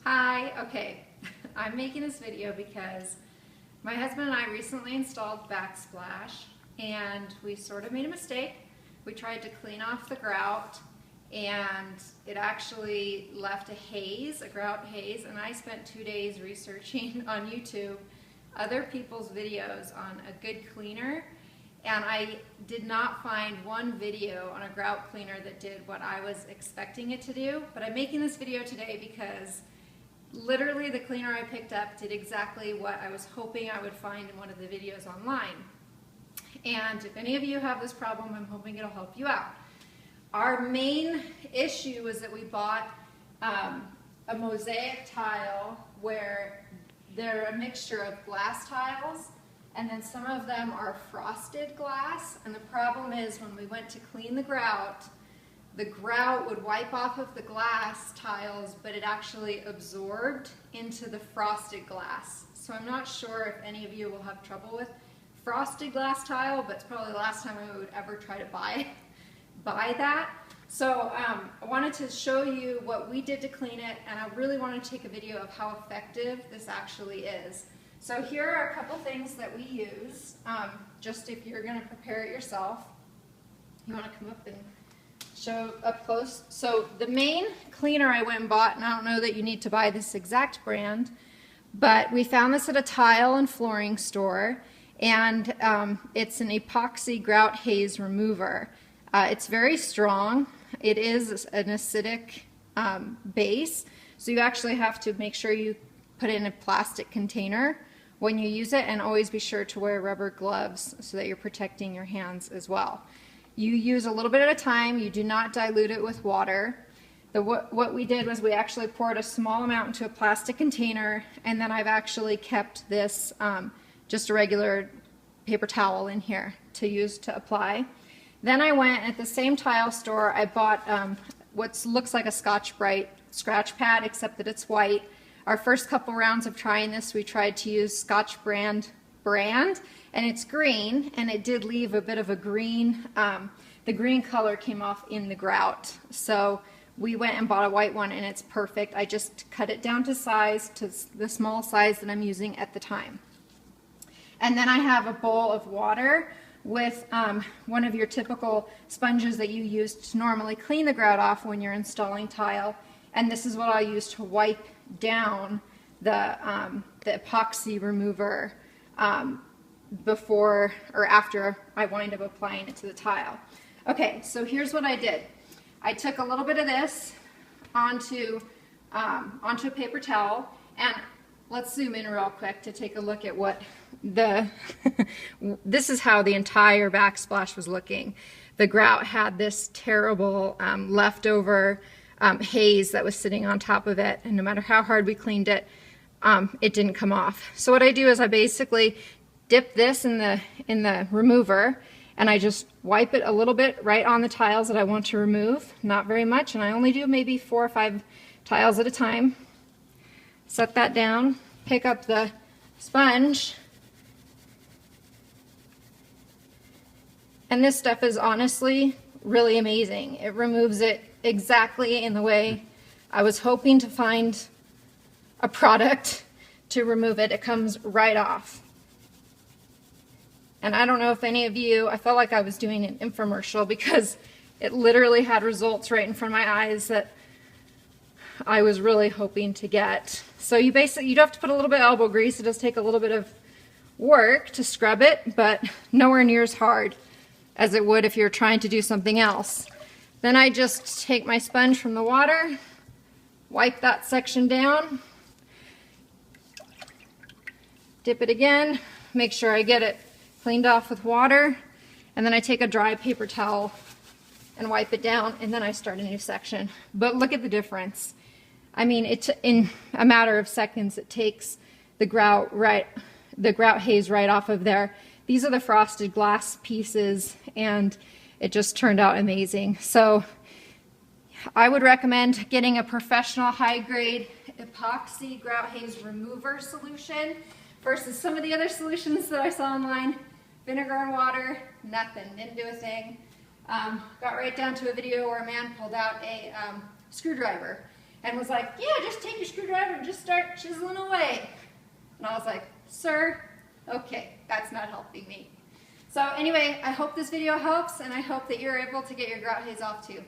Hi, okay. I'm making this video because my husband and I recently installed Backsplash and we sort of made a mistake. We tried to clean off the grout and it actually left a haze, a grout haze, and I spent 2 days researching on YouTube other people's videos on a good cleaner, and I did not find one video on a grout cleaner that did what I was expecting it to do. But I'm making this video today because literally the cleaner I picked up did exactly what I was hoping I would find in one of the videos online. And if any of you have this problem, I'm hoping it'll help you out. Our main issue was that we bought a mosaic tile where they're a mixture of glass tiles, and then some of them are frosted glass. And the problem is when we went to clean the grout would wipe off of the glass tiles, but it actually absorbed into the frosted glass. So I'm not sure if any of you will have trouble with frosted glass tile, but it's probably the last time I would ever try to buy that. So I wanted to show you what we did to clean it, and I really want to take a video of how effective this actually is. So here are a couple things that we use, just if you're going to prepare it yourself. You want to come up and show up close. So the main cleaner I went and bought, and I don't know that you need to buy this exact brand, but we found this at a tile and flooring store, and it's an epoxy grout haze remover. It's very strong. It is an acidic base, so you actually have to make sure you put it in a plastic container when you use it, and always be sure to wear rubber gloves so that you're protecting your hands as well. You use a little bit at a time. You do not dilute it with water. What we did was we actually poured a small amount into a plastic container, and then I've actually kept this just a regular paper towel in here to use to apply. Then I went at the same tile store. I bought what looks like a Scotch-Brite scratch pad, except that it's white. Our first couple rounds of trying this, we tried to use Scotch brand, and it's green, and it did leave a bit of a green, the green color came off in the grout. So we went and bought a white one, and it's perfect. I just cut it down to size, to the small size that I'm using at the time. And then I have a bowl of water with one of your typical sponges that you use to normally clean the grout off when you're installing tile. And this is what I'll use to wipe down the epoxy remover before or after I wind up applying it to the tile. Okay, so here's what I did. I took a little bit of this onto a paper towel, and let's zoom in real quick to take a look at what this is how the entire Backsplash was looking. The grout had this terrible leftover haze that was sitting on top of it, and no matter how hard we cleaned it, it didn't come off. So what I do is I basically dip this in the remover, and I just wipe it a little bit right on the tiles that I want to remove, not very much, and I only do maybe 4 or 5 tiles at a time. Set that down, pick up the sponge, and this stuff is honestly really amazing. It removes it exactly in the way I was hoping to find a product to remove it. It comes right off. And I don't know if any of you, I felt like I was doing an infomercial because it literally had results right in front of my eyes that I was really hoping to get. So you do have to put a little bit of elbow grease. It does take a little bit of work to scrub it, but nowhere near as hard as it would if you're trying to do something else. Then I just take my sponge from the water, wipe that section down, dip it again, make sure I get it cleaned off with water, and then I take a dry paper towel and wipe it down, and then I start a new section. But look at the difference. I mean, in a matter of seconds, it takes the grout haze right off of there. These are the frosted glass pieces, and it just turned out amazing. So I would recommend getting a professional high-grade epoxy grout haze remover solution versus some of the other solutions that I saw online. Vinegar and water, nothing, didn't do a thing. Got right down to a video where a man pulled out a screwdriver and was like, yeah, just take your screwdriver and just start chiseling away. And I was like, sir, okay, that's not helping me. So anyway, I hope this video helps, and I hope that you're able to get your grout haze off too.